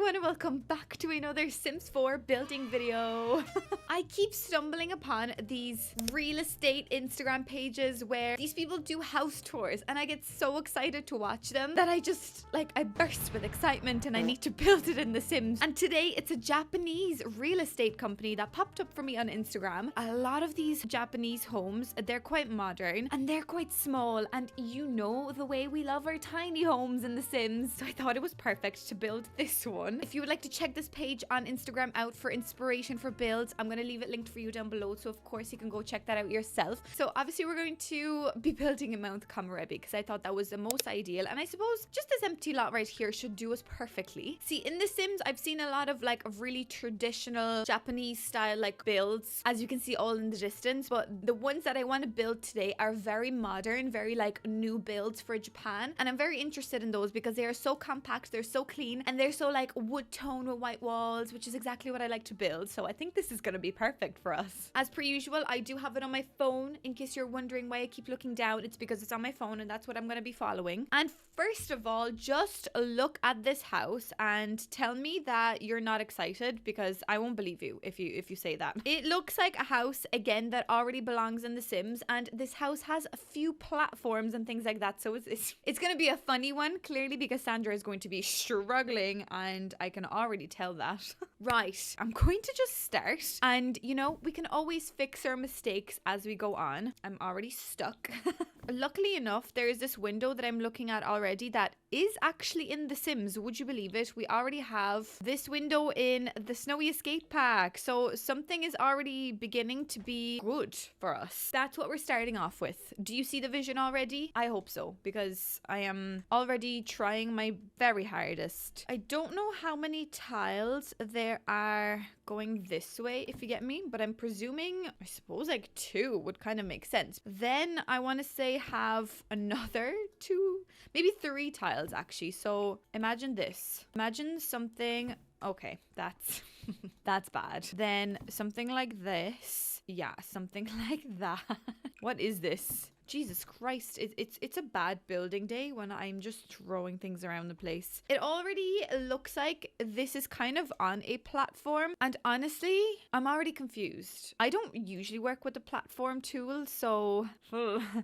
everyone, and welcome back to another Sims 4 building video. I keep stumbling upon these real estate Instagram pages where these people do house tours, and I get so excited to watch them that I just, I burst with excitement and I need to build it in The Sims. And today it's a Japanese real estate company that popped up for me on Instagram. A lot of these Japanese homes, they're quite modern and they're quite small, and you know the way we love our tiny homes in The Sims. So I thought it was perfect to build this one. If you would like to check this page on Instagram out for inspiration for builds, I'm going to leave it linked for you down below, so of course you can go check that out yourself. So obviously we're going to be building in Mount Komorebi because I thought that was the most ideal, and I suppose just this empty lot right here should do us perfectly. See, in The Sims I've seen a lot of really traditional Japanese style builds, as you can see all in the distance, but the ones that I want to build today are very modern, very new builds for Japan, and I'm very interested in those because they are so compact, they're so clean, and they're so wood tone with white walls, which is exactly what I like to build. So I think this is going to be perfect for us. As per usual, I do have it on my phone. In case you're wondering why I keep looking down, it's because it's on my phone and that's what I'm going to be following. And first of all, just look at this house and tell me that you're not excited, because I won't believe you if you say that. It looks like a house again that already belongs in The Sims, and this house has a few platforms and things like that, so it's going to be a funny one, clearly, because Sandra is going to be struggling, and I can already tell that. Right, I'm going to just start, and we can always fix our mistakes as we go on. I'm already stuck. Luckily enough, there is this window that I'm looking at already that is actually in The Sims. Would you believe it? We already have this window in the Snowy Escape Pack, so something is already beginning to be good for us. That's what we're starting off with. Do you see the vision already? I hope so, because I am already trying my very hardest. I don't know how many tiles there are going this way, if you get me, but I'm presuming, I suppose 2 would kind of make sense. Then I want to say have another 2, maybe 3 tiles actually. So imagine this. Imagine something, okay, that's that's bad. Then something like this. Yeah, something like that. What is this? Jesus Christ, it's a bad building day when I'm just throwing things around the place. It already looks like this is kind of on a platform, and honestly, I'm already confused. I don't usually work with the platform tool, so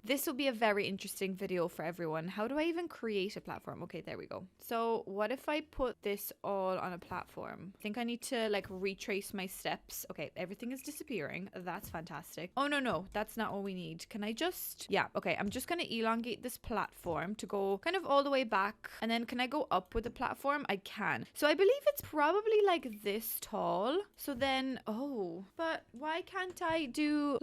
this will be a very interesting video for everyone. How do I even create a platform? Okay, there we go. So what if I put this all on a platform? I think I need to retrace my steps. Okay, everything is disappearing. That's fantastic. Oh, no, that's not what we need. Can I just... Yeah, okay, I'm just going to elongate this platform to go kind of all the way back. And then can I go up with the platform? I can. So I believe it's probably this tall. So then, oh, but why can't I do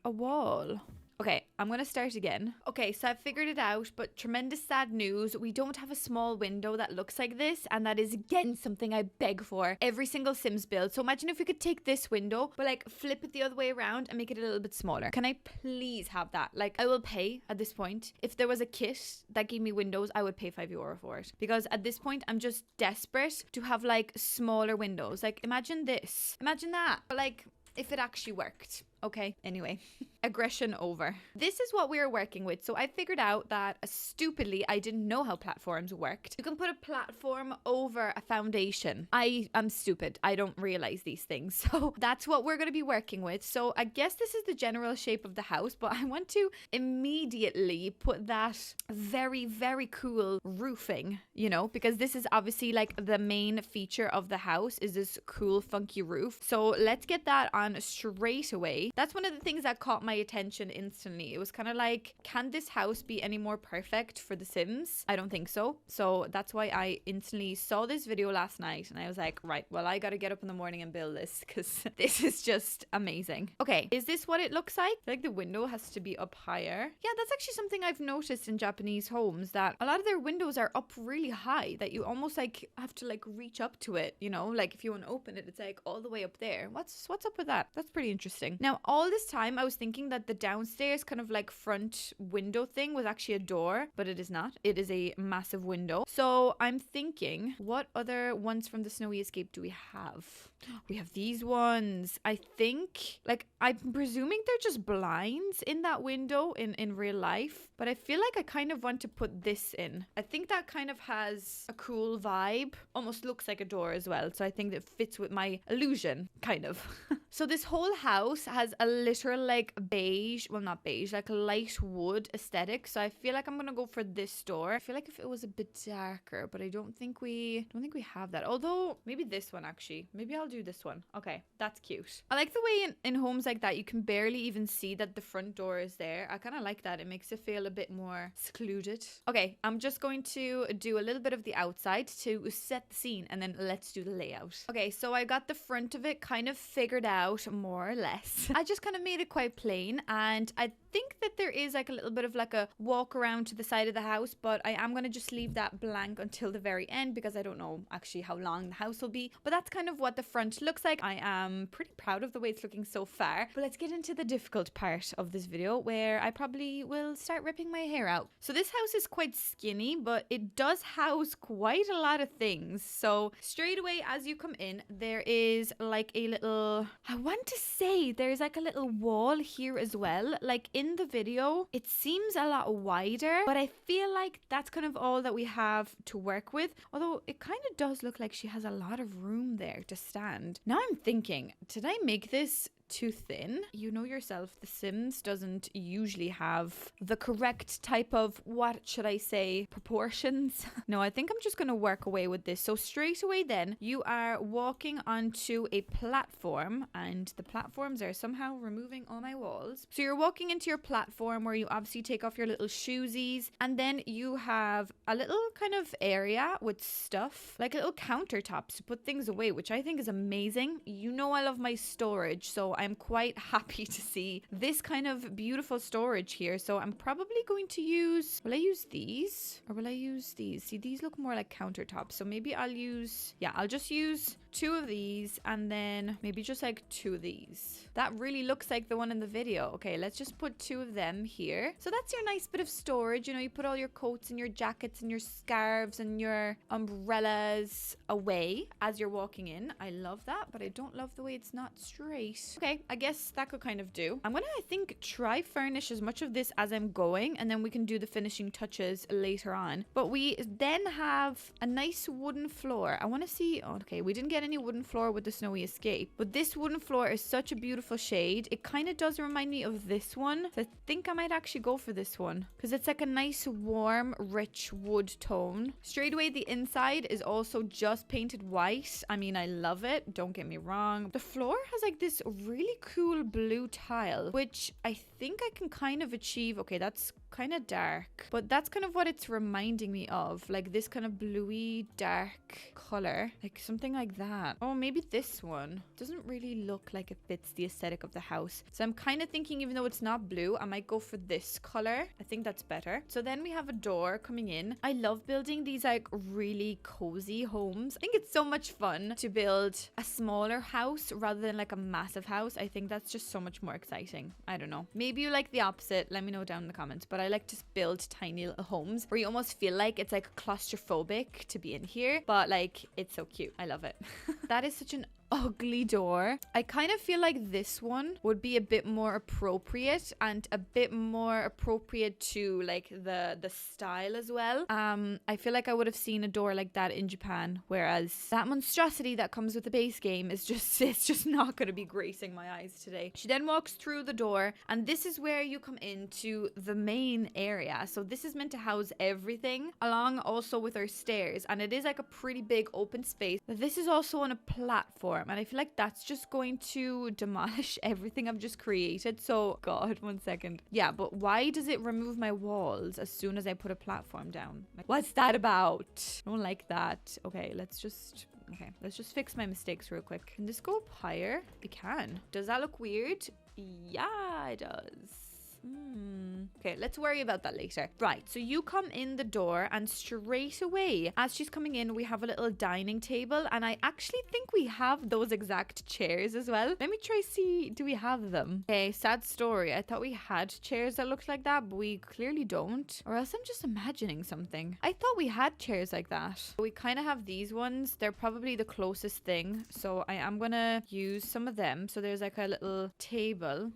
a wall? Okay, I'm going to start again. Okay, so I've figured it out, but tremendous sad news. We don't have a small window that looks like this, and that is, again, something I beg for every single Sims build. So imagine if we could take this window, but flip it the other way around and make it a little bit smaller. Can I please have that? I will pay at this point. If there was a kit that gave me windows, I would pay €5 for it. Because at this point, I'm just desperate to have smaller windows. Imagine this. Imagine that. But if it actually worked. Okay, anyway, aggression over. This is what we are working with. So I figured out that stupidly, I didn't know how platforms worked. You can put a platform over a foundation. I am stupid. I don't realize these things. So that's what we're going to be working with. So I guess this is the general shape of the house, but I want to immediately put that very, very cool roofing, because this is obviously the main feature of the house is this cool, funky roof. So let's get that on straight away. That's one of the things that caught my attention instantly. It was kind of can this house be any more perfect for The Sims? I don't think so. So that's why I instantly saw this video last night and I was like, right, well, I got to get up in the morning and build this because this is just amazing. Okay, is this what it looks like? The window has to be up higher. Yeah, that's actually something I've noticed in Japanese homes, that a lot of their windows are up really high, that you almost have to reach up to it, if you want to open it, it's all the way up there. What's up with that? That's pretty interesting. Now, Now, all this time I was thinking that the downstairs kind of like front window thing was actually a door, but it is not. It is a massive window. So I'm thinking, what other ones from the Snowy Escape do we have? We have these ones. I think, like, I'm presuming they're just blinds in that window in real life, but I feel like I kind of want to put this in. I think that kind of has a cool vibe, almost looks like a door as well. So I think that fits with my illusion, kind of. So this whole house has a literal like beige, well not beige, like light wood aesthetic. So I feel like I'm gonna go for this door. I feel like if it was a bit darker, but I don't think we have that. Although maybe this one actually. Maybe I'll do this one. Okay, that's cute. I like the way in homes like that you can barely even see that the front door is there. I kind of like that. It makes it feel a bit more secluded. Okay, I'm just going to do a little bit of the outside to set the scene and then let's do the layout. Okay, so I got the front of it kind of figured out more or less. I just kind of made it quite plain, and I think that there is like a little bit of like a walk around to the side of the house, but I am going to just leave that blank until the very end because I don't know actually how long the house will be. But that's kind of what the front looks like. I am pretty proud of the way it's looking so far. But let's get into the difficult part of this video where I probably will start ripping my hair out. So this house is quite skinny, but it does house quite a lot of things. So straight away as you come in, there is like a little, I want to say there's like a little wall here as well. Like in the video, it seems a lot wider, but I feel like that's kind of all that we have to work with. Although it kind of does look like she has a lot of room there to stand. Now I'm thinking, did I make this too thin? You know yourself, The Sims doesn't usually have the correct type of, what should I say, proportions. No, I think I'm just going to work away with this. So straight away then, you are walking onto a platform, and the platforms are somehow removing all my walls. So you're walking into your platform where you obviously take off your little shoesies, and then you have a little kind of area with stuff, like little countertops to put things away, which I think is amazing. You know I love my storage, so I'm quite happy to see this kind of beautiful storage here. So I'm probably going to use, will I use these or will I use these? See, these look more like countertops. So maybe I'll use, yeah, I'll just use 2 of these and then maybe just like 2 of these. That really looks like the one in the video. Okay, let's just put 2 of them here. So that's your nice bit of storage. You know, you put all your coats and your jackets and your scarves and your umbrellas away as you're walking in. I love that, but I don't love the way it's not straight. Okay, I guess that could kind of do. I'm gonna, I think, try furnish as much of this as I'm going, and then we can do the finishing touches later on. But we then have a nice wooden floor. I want to see, oh, okay, we didn't get any wooden floor with the Snowy Escape, but this wooden floor is such a beautiful shade. It kind of does remind me of this one, so I think I might actually go for this one because it's like a nice warm rich wood tone. Straight away the inside is also just painted white. I mean, I love it, don't get me wrong. The floor has like this really cool blue tile, which I think I can kind of achieve. Okay, that's kind of dark, but that's kind of what it's reminding me of, like this kind of bluey dark color, like something like that. Oh, maybe this one doesn't really look like it fits the aesthetic of the house, so I'm kind of thinking, even though it's not blue, I might go for this color. I think that's better. So then we have a door coming in. I love building these like really cozy homes. I think it's so much fun to build a smaller house rather than like a massive house. I think that's just so much more exciting. I don't know, maybe you like the opposite, let me know down in the comments. But I like to build tiny little homes where you almost feel like it's like claustrophobic to be in here, but like it's so cute. I love it. That is such an ugly door. I kind of feel like this one would be a bit more appropriate and a bit more appropriate to like the style as well. I feel like I would have seen a door like that in Japan, whereas that monstrosity that comes with the base game is just, it's just not going to be gracing my eyes today. She then walks through the door, and this is where you come into the main area. So this is meant to house everything, along also with our stairs, and it is like a pretty big open space. This is also on a platform, and I feel like that's just going to demolish everything I've just created. So God, one second. Yeah, but why does it remove my walls as soon as I put a platform down? Like, what's that about? I don't like that. Okay, let's just fix my mistakes real quick. Can this go up higher? It can. Does that look weird? Yeah, it does. Okay, let's worry about that later. Right, so you come in the door and straight away, as she's coming in, we have a little dining table, and I actually think we have those exact chairs as well. Let me try see, do we have them? Okay, sad story. I thought we had chairs that looked like that, but we clearly don't. Or else I'm just imagining something. I thought we had chairs like that. We kind of have these ones. They're probably the closest thing. So I am gonna use some of them. So there's like a little table.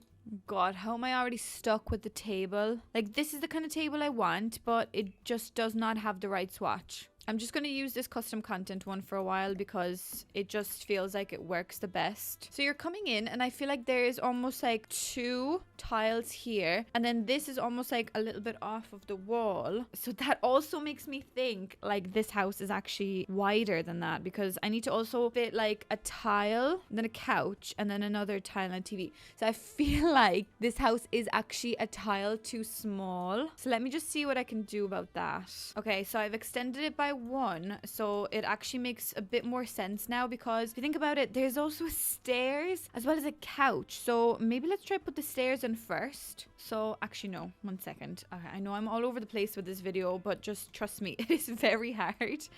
God, how am I already stuck with the table? Like, this is the kind of table I want, but it just does not have the right swatch. I'm just going to use this custom content one for a while because it just feels like it works the best. So you're coming in and I feel like there's almost like 2 tiles here. And then this is almost like a little bit off of the wall. So that also makes me think like this house is actually wider than that because I need to also fit like a tile, then a couch, and then another tile and a TV. So I feel like this house is actually a tile too small. So let me just see what I can do about that. Okay, so I've extended it by 1, so it actually makes a bit more sense now because if you think about it, there's also stairs as well as a couch. So maybe let's try put the stairs in first. So actually no, 1 second. Okay, I know I'm all over the place with this video, but just trust me, it is very hard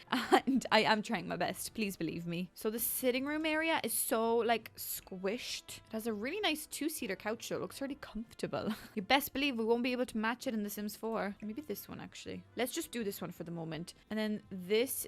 and I am trying my best, please believe me. So the sitting room area is so like squished. It has a really nice 2-seater couch though. It looks really comfortable. You best believe we won't be able to match it in The Sims 4. Maybe this one actually. Let's just do this one for the moment. And then this,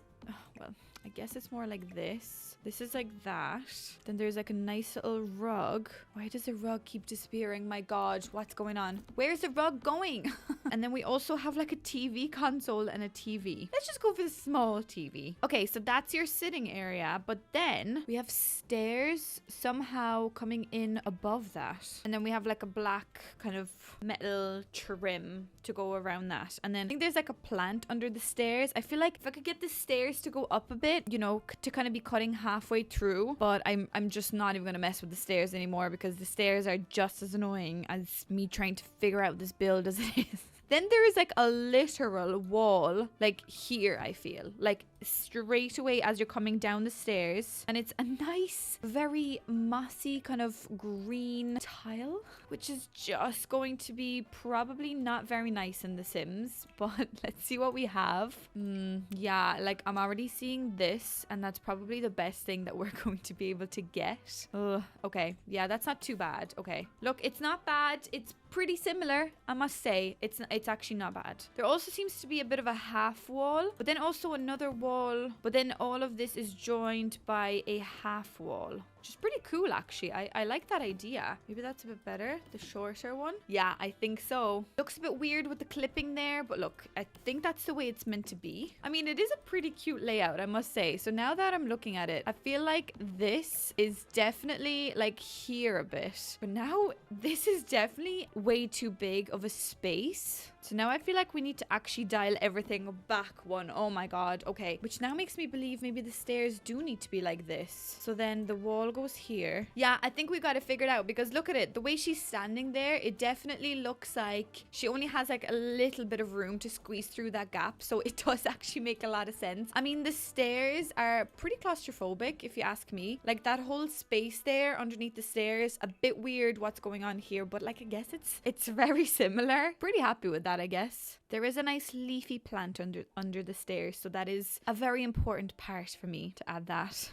well, I guess it's more like this. This is like that. Then there's like a nice little rug. Why does the rug keep disappearing? My God, what's going on? Where's the rug going? And then we also have like a TV console and a TV. Let's just go for the small TV. Okay, so that's your sitting area. But then we have stairs somehow coming in above that. And then we have like a black kind of metal trim to go around that. And then I think there's like a plant under the stairs. I feel like if I could get the stairs to go up a bit, you know, to kind of be cutting halfway through, but I'm just not even gonna mess with the stairs anymore because the stairs are just as annoying as me trying to figure out this build as it is. Then there is like a literal wall like here, I feel like straight away as you're coming down the stairs, and it's a nice very mossy kind of green tile, which is just going to be probably not very nice in The Sims, but let's see what we have. Yeah, like I'm already seeing this, and that's probably the best thing that we're going to be able to get. Okay, yeah, that's not too bad. Okay, look, it's not bad. It's pretty similar, I must say. It's actually not bad. There also seems to be a bit of a half wall, but then also another wall, but then all of this is joined by a half wall, which is pretty cool actually. I like that idea. Maybe that's a bit better, the shorter one. Yeah, I think so. Looks a bit weird with the clipping there, but look, I think that's the way it's meant to be. I mean, it is a pretty cute layout, I must say. So now that I'm looking at it, I feel like this is definitely like here a bit, but now this is definitely way too big of a space. So now I feel like we need to actually dial everything back 1. Oh my God. Okay. Which now makes me believe maybe the stairs do need to be like this. So then the wall goes here. Yeah, I think we got it figured out because look at it. The way she's standing there, it definitely looks like she only has like a little bit of room to squeeze through that gap. So it does actually make a lot of sense. I mean, the stairs are pretty claustrophobic if you ask me. Like that whole space there underneath the stairs, a bit weird what's going on here. But like, I guess it's very similar. Pretty happy with that, I guess. There is a nice leafy plant under the stairs, so that is a very important part for me to add that.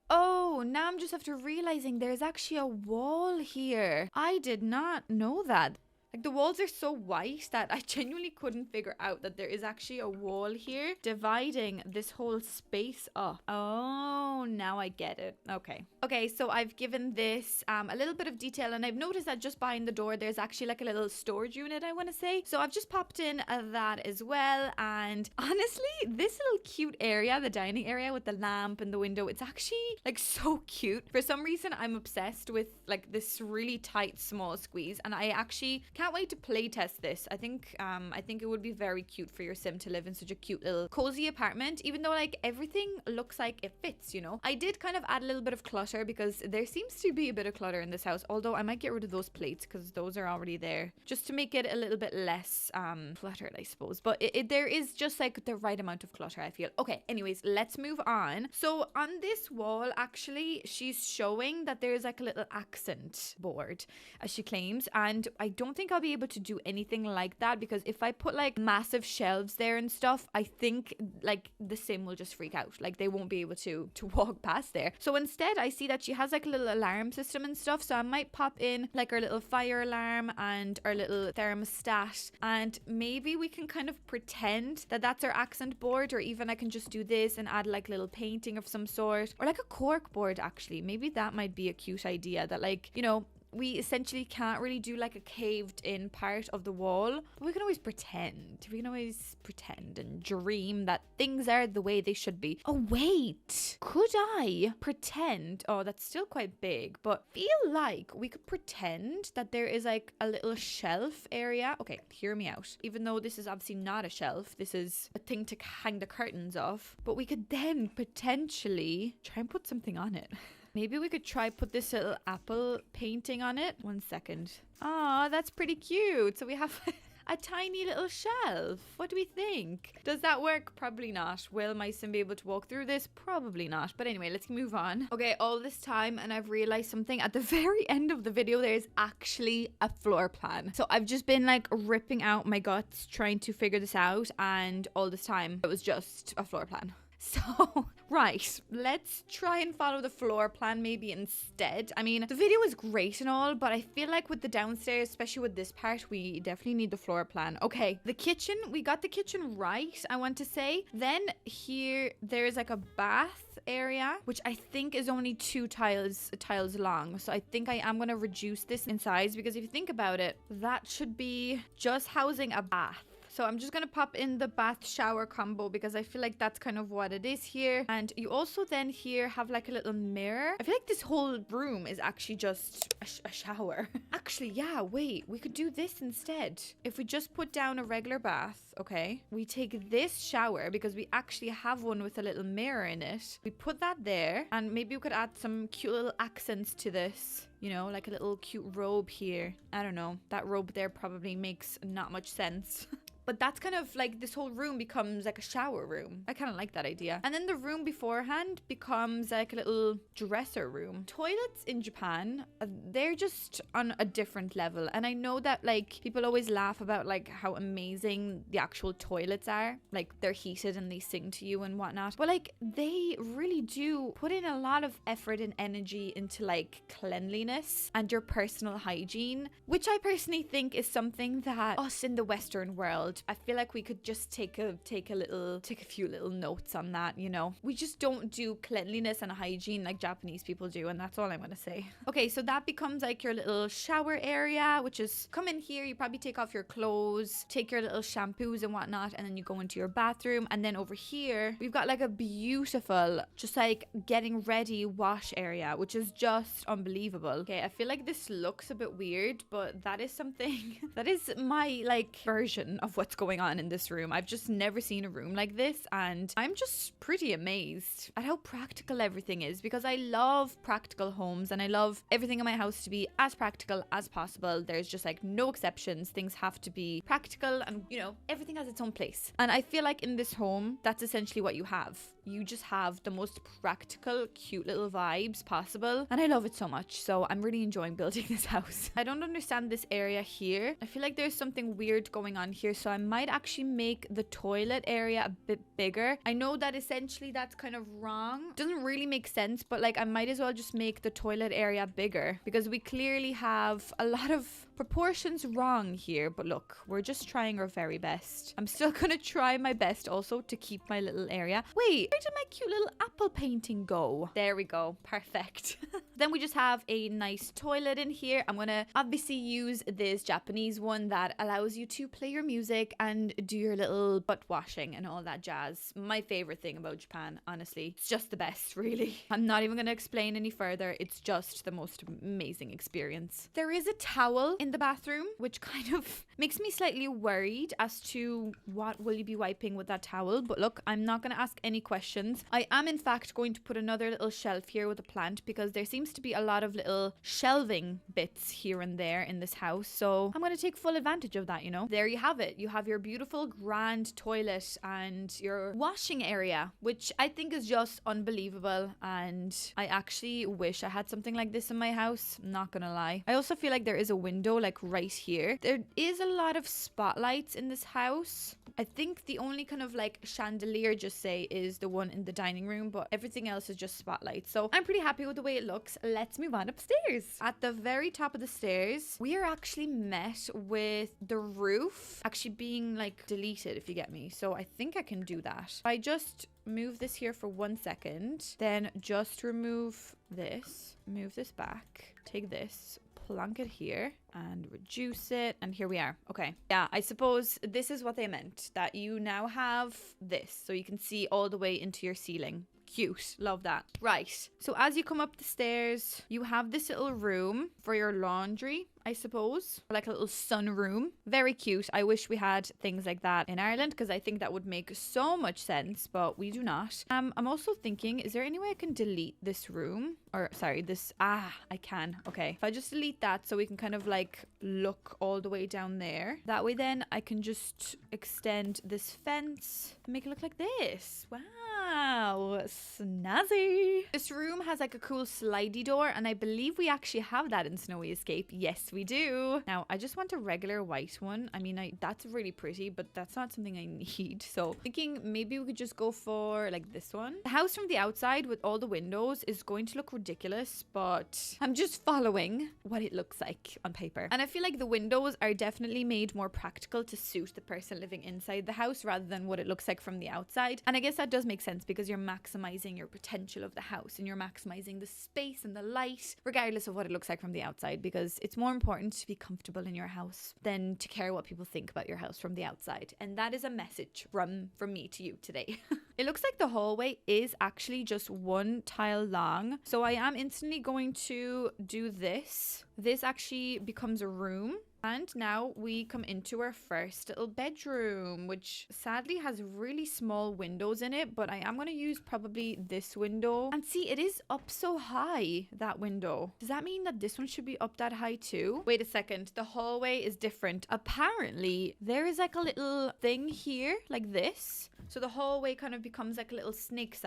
Oh, now I'm just after realizing there's actually a wall here. I did not know that. Like the walls are so white that I genuinely couldn't figure out that there is actually a wall here dividing this whole space up. Oh, now I get it. Okay. Okay, so I've given this a little bit of detail, and I've noticed that just behind the door there's actually like a little storage unit, I want to say. So I've just popped in that as well, and honestly, this little cute area, the dining area with the lamp and the window, it's actually like so cute. For some reason, I'm obsessed with like this really tight small squeeze, and I actually can't wait to play test this. I think it would be very cute for your sim to live in such a cute little cozy apartment, even though like everything looks like it fits, you know. know. I did kind of add a little bit of clutter because there seems to be a bit of clutter in this house, although I might get rid of those plates because those are already there, just to make it a little bit less cluttered, I suppose. But there is just like the right amount of clutter, I feel. Okay, anyways, let's move on. So on this wall, actually, she's showing that there's like a little accent board, as she claims, and I don't think I'll be able to do anything like that because if I put like massive shelves there and stuff, I think like the sim will just freak out. Like they won't be able to walk past there. So instead, I see that she has like a little alarm system and stuff, so I might pop in like our little fire alarm and our little thermostat, and maybe we can kind of pretend that that's our accent board, or even I can just do this and add like little painting of some sort, or like a cork board. Actually, maybe that might be a cute idea, that like, you know, we essentially can't really do like a caved in part of the wall, but we can always pretend. We can always pretend and dream that things are the way they should be. Oh wait, could I pretend? Oh, that's still quite big, but feel like we could pretend that there is like a little shelf area. Okay, hear me out. Even though this is obviously not a shelf, this is a thing to hang the curtains off, but we could then potentially try and put something on it. Maybe we could try put this little apple painting on it. 1 second. Oh, that's pretty cute. So we have a tiny little shelf. What do we think? Does that work? Probably not. Will my sim be able to walk through this? Probably not. But anyway, let's move on. Okay, all this time and I've realized something. At the very end of the video, there's actually a floor plan. So I've just been like ripping out my guts trying to figure this out, and all this time it was just a floor plan. So, right, let's try and follow the floor plan maybe instead. I mean, the video is great and all, but I feel like with the downstairs, especially with this part, we definitely need the floor plan. Okay, the kitchen, we got the kitchen right, I want to say. Then here, there's like a bath area, which I think is only 2 tiles long. So I think I am going to reduce this in size, because if you think about it, that should be just housing a bath. So I'm just going to pop in the bath shower combo because I feel like that's kind of what it is here. And you also then here have like a little mirror. I feel like this whole room is actually just a shower. Actually, yeah, wait, we could do this instead. If we just put down a regular bath, okay, we take this shower because we actually have one with a little mirror in it. We put that there, and maybe we could add some cute little accents to this. You know, like a little cute robe here. I don't know. That robe there probably makes not much sense. But that's kind of like this whole room becomes like a shower room. I kind of like that idea. And then the room beforehand becomes like a little dresser room. Toilets in Japan, they're just on a different level. And I know that like people always laugh about like how amazing the actual toilets are. Like they're heated and they sing to you and whatnot. But like they really do put in a lot of effort and energy into like cleanliness and your personal hygiene, which I personally think is something that us in the Western world, I feel like we could just take a few little notes on that, you know. We just don't do cleanliness and hygiene like Japanese people do, and that's all I'm gonna say. Okay, so that becomes like your little shower area, which is come in here, you probably take off your clothes, take your little shampoos and whatnot, and then you go into your bathroom. And then over here we've got like a beautiful just like getting ready wash area, which is just unbelievable. Okay, I feel like this looks a bit weird, but that is something that is my like version of what's going on in this room. I've just never seen a room like this, and I'm just pretty amazed at how practical everything is, because I love practical homes and I love everything in my house to be as practical as possible. There's just like no exceptions. Things have to be practical, and you know, everything has its own place. And I feel like in this home, that's essentially what you have. You just have the most practical, cute little vibes possible, and I love it so much. So I'm really enjoying building this house. I don't understand this area here. I feel like there's something weird going on here, so I might actually make the toilet area a bit bigger. I know that essentially that's kind of wrong. Doesn't really make sense, but like I might as well just make the toilet area bigger, because we clearly have a lot of proportions wrong here. But look, we're just trying our very best. I'm still gonna try my best also to keep my little area. Wait, where did my cute little apple painting go? There we go. Perfect. Then we just have a nice toilet in here. I'm gonna obviously use this Japanese one that allows you to play your music and do your little butt washing and all that jazz. My favorite thing about Japan, honestly. It's just the best, really. I'm not even gonna explain any further. It's just the most amazing experience. There is a towel in the bathroom, which kind of makes me slightly worried as to what will you be wiping with that towel. But look, I'm not gonna ask any questions. I am in fact going to put another little shelf here with a plant because there seems to be a lot of little shelving bits here and there in this house. So I'm gonna take full advantage of that, you know. There you have it. You have your beautiful grand toilet and your washing area, which I think is just unbelievable. And I actually wish I had something like this in my house. I'm not gonna lie. I also feel like there is a window like right here. There is a lot of spotlights in this house. I think the only kind of like chandelier, just say, is the one in the dining room, but everything else is just spotlights. So I'm pretty happy with the way it looks. Let's move on upstairs. At the very top of the stairs, we are actually met with the roof actually being like deleted, if you get me. So I think I can do that. I just move this here for 1 second, then just remove this, move this back, take this, plonk it here and reduce it, and here we are. Okay, yeah, I suppose this is what they meant, that you now have this so you can see all the way into your ceiling. Cute. Love that. Right. So as you come up the stairs, you have this little room for your laundry, I suppose. Like a little sunroom. Very cute. I wish we had things like that in Ireland because I think that would make so much sense, but we do not. I'm also thinking, is there any way I can delete this room? Or sorry, this, I can. Okay. If I just delete that so we can kind of like look all the way down there. That way then I can just extend this fence and make it look like this. Wow, snazzy. This room has like a cool slidey door, and I believe we actually have that in Snowy Escape. Yes, we do. Now, I just want a regular white one. I mean, that's really pretty, but that's not something I need. So thinking maybe we could just go for like this one. The house from the outside with all the windows is going to look ridiculous, but I'm just following what it looks like on paper. And I feel like the windows are definitely made more practical to suit the person living inside the house rather than what it looks like from the outside. And I guess that does make sense because you're maximizing your potential of the house and you're maximizing the space and the light regardless of what it looks like from the outside, because it's more important to be comfortable in your house than to care what people think about your house from the outside. And that is a message from me to you today. It looks like the hallway is actually just one tile long, so I am instantly going to do this. This actually becomes a room. And now we come into our first little bedroom, which sadly has really small windows in it, but I am going to use probably this window. And see, it is up so high, that window. Does that mean that this one should be up that high too? Wait a second, the hallway is different. Apparently, there is like a little thing here, like this. So the hallway kind of becomes like a little snake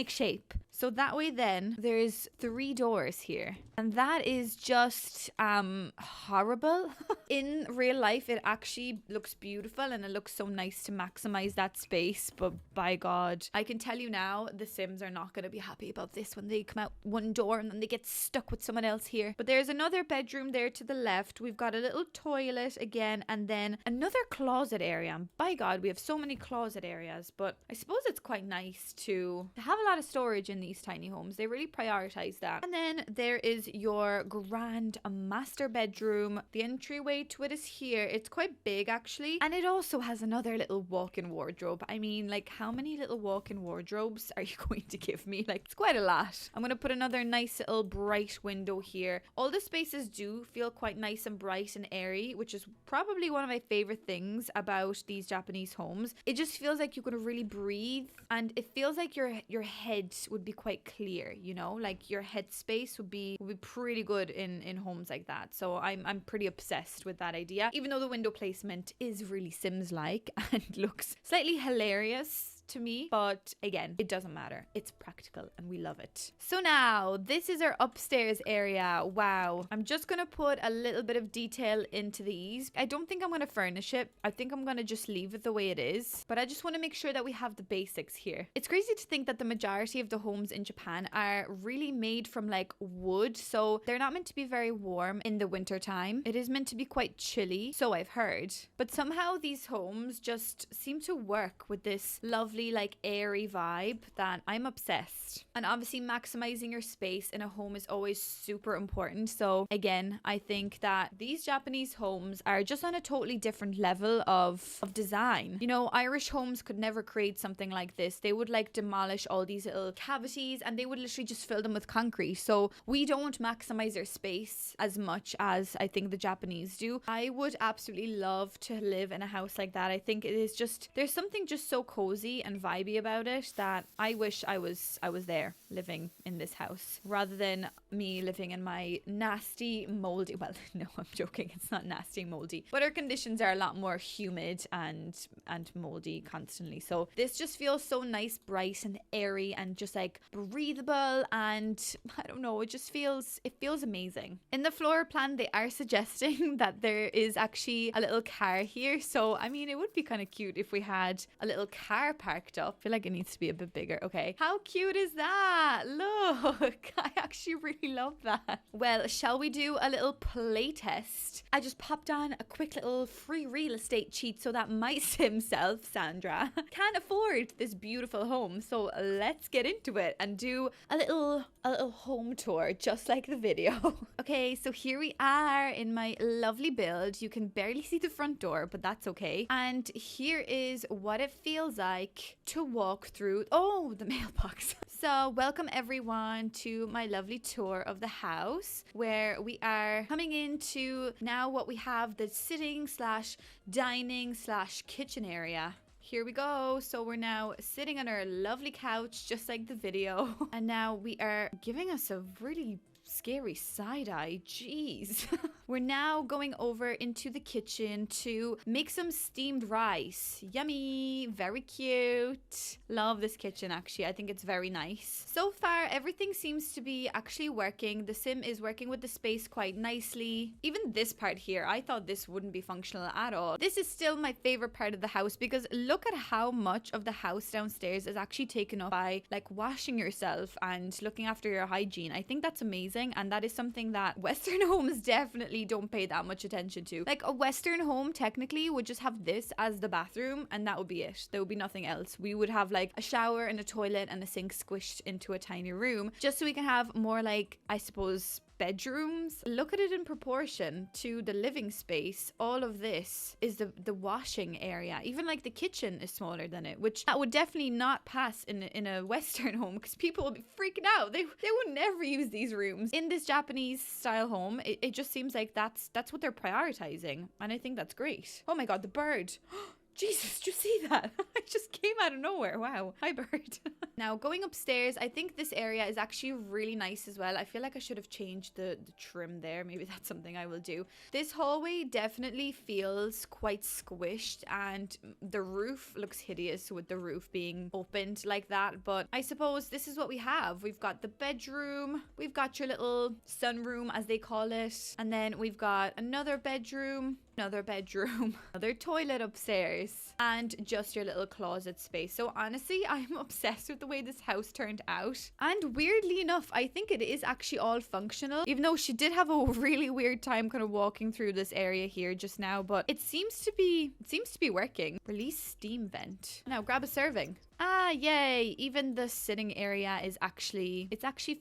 shape. So that way then there's 3 doors here, and that is just horrible. In real life it actually looks beautiful and it looks so nice to maximize that space, but by God, I can tell you now the Sims are not going to be happy about this when they come out one door and then they get stuck with someone else here. But there's another bedroom there to the left. We've got a little toilet again, and then another closet area. And by God, we have so many closet areas, but I suppose it's quite nice to have a lot of storage in these tiny homes. They really prioritize that. And then there is your grand master bedroom. The entryway to it is here. It's quite big actually, and it also has another little walk-in wardrobe. I mean, like, how many little walk-in wardrobes are you going to give me? Like, it's quite a lot. I'm gonna put another nice little bright window here. All the spaces do feel quite nice and bright and airy, which is probably one of my favorite things about these Japanese homes. It just feels like you could really breathe, and it feels like your head would be quite clear, you know, like your headspace would be pretty good in homes like that. So I'm pretty obsessed with that idea, even though the window placement is really Sims like and looks slightly hilarious to me, but again, it doesn't matter. It's practical and we love it. So now this is our upstairs area. Wow, I'm just gonna put a little bit of detail into these. I don't think I'm gonna furnish it. I think I'm gonna just leave it the way it is, but I just want to make sure that we have the basics here. It's crazy to think that the majority of the homes in Japan are really made from like wood, so they're not meant to be very warm in the winter time. It is meant to be quite chilly, so I've heard, but somehow these homes just seem to work with this lovely lovely like airy vibe that I'm obsessed. And obviously maximizing your space in a home is always super important. So again, I think that these Japanese homes are just on a totally different level of design. You know, Irish homes could never create something like this. They would like demolish all these little cavities and they would literally just fill them with concrete. So we don't maximize our space as much as I think the Japanese do. I would absolutely love to live in a house like that. I think it is just, there's something just so cozy and vibey about it that I wish I was there living in this house rather than me living in my nasty moldy, well, no, I'm joking, it's not nasty moldy, but our conditions are a lot more humid and moldy constantly. So this just feels so nice, bright and airy and just like breathable, and I don't know, it feels amazing. In the floor plan they are suggesting that there is actually a little car here, so I mean it would be kind of cute if we had a little car parked up. I feel like it needs to be a bit bigger. Okay, how cute is that? Look, I actually really love that. Well, shall we do a little play test? I just popped on a quick little free real estate cheat so that my sim self, Sandra, can't afford this beautiful home. So let's get into it and do a little home tour just like the video. Okay, so here we are in my lovely build. You can barely see the front door, but that's okay. And here is what it feels like to walk through, oh, the mailbox. So welcome everyone to my lovely tour of the house, where we are coming into now what we have, the sitting slash dining slash kitchen area. Here we go. So we're now sitting on our lovely couch, just like the video. And now we are giving us a really scary side eye. Jeez. We're now going over into the kitchen to make some steamed rice. Yummy. Very cute. Love this kitchen actually. I think it's very nice. So far, everything seems to be actually working. The sim is working with the space quite nicely. Even this part here, I thought this wouldn't be functional at all. This is still my favorite part of the house because look at how much of the house downstairs is actually taken up by like washing yourself and looking after your hygiene. I think that's amazing, and that is something that Western homes definitely don't pay that much attention to. Like a Western home technically would just have this as the bathroom and that would be it. There would be nothing else. We would have like a shower and a toilet and a sink squished into a tiny room just so we can have more like, I suppose, bedrooms. Look at it in proportion to the living space. All of this is the washing area. Even like the kitchen is smaller than it, which that would definitely not pass in a Western home because people would be freaking out. They would never use these rooms. In this Japanese style home, it just seems like that's what they're prioritizing, and I think that's great. Oh my god, the bird. Jesus, did you see that? It just came out of nowhere. Wow. Hi, bird. Now, going upstairs, I think this area is actually really nice as well. I feel like I should have changed the trim there. Maybe that's something I will do. This hallway definitely feels quite squished, and the roof looks hideous with the roof being opened like that. But I suppose this is what we have. We've got the bedroom. We've got your little sunroom, as they call it. And then we've got another bedroom, another toilet upstairs, and just your little closet space. So honestly, I'm obsessed with the way this house turned out. And weirdly enough, I think it is actually all functional, even though she did have a really weird time kind of walking through this area here just now, but it seems to be working. Release steam vent. Now grab a serving. Ah, yay. Even the sitting area is actually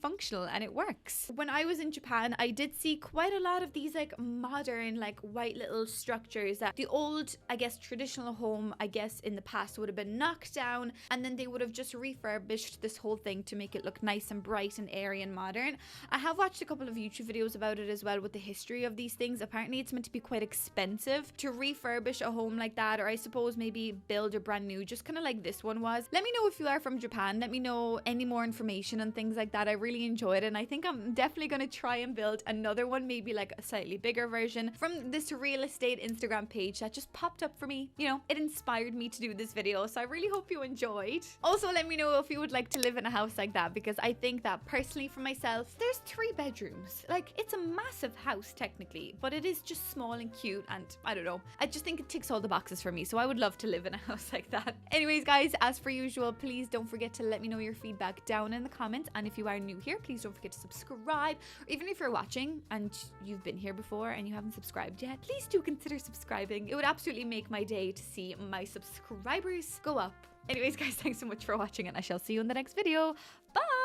functional and it works. When I was in Japan, I did see quite a lot of these like modern, like white little structures that the old, I guess, traditional home, I guess in the past would have been knocked down, and then they would have just refurbished this whole thing to make it look nice and bright and airy and modern. I have watched a couple of YouTube videos about it as well with the history of these things. Apparently it's meant to be quite expensive to refurbish a home like that, or I suppose maybe build a brand new, just kind of like this one was. Let me know if you are from Japan. Let me know any more information and things like that. I really enjoyed it, and I think I'm definitely going to try and build another one, maybe like a slightly bigger version from this real estate Instagram page that just popped up for me. You know, it inspired me to do this video, so I really hope you enjoyed. Also, let me know if you would like to live in a house like that, because I think that personally for myself, there's 3 bedrooms. Like, it's a massive house technically, but it is just small and cute, and I don't know. I just think it ticks all the boxes for me, so I would love to live in a house like that. Anyways, guys, as for you, usual, please don't forget to let me know your feedback down in the comments. And if you are new here, please don't forget to subscribe. Or even if you're watching and you've been here before and you haven't subscribed yet, please do consider subscribing. It would absolutely make my day to see my subscribers go up. Anyways, guys, thanks so much for watching, and I shall see you in the next video. Bye!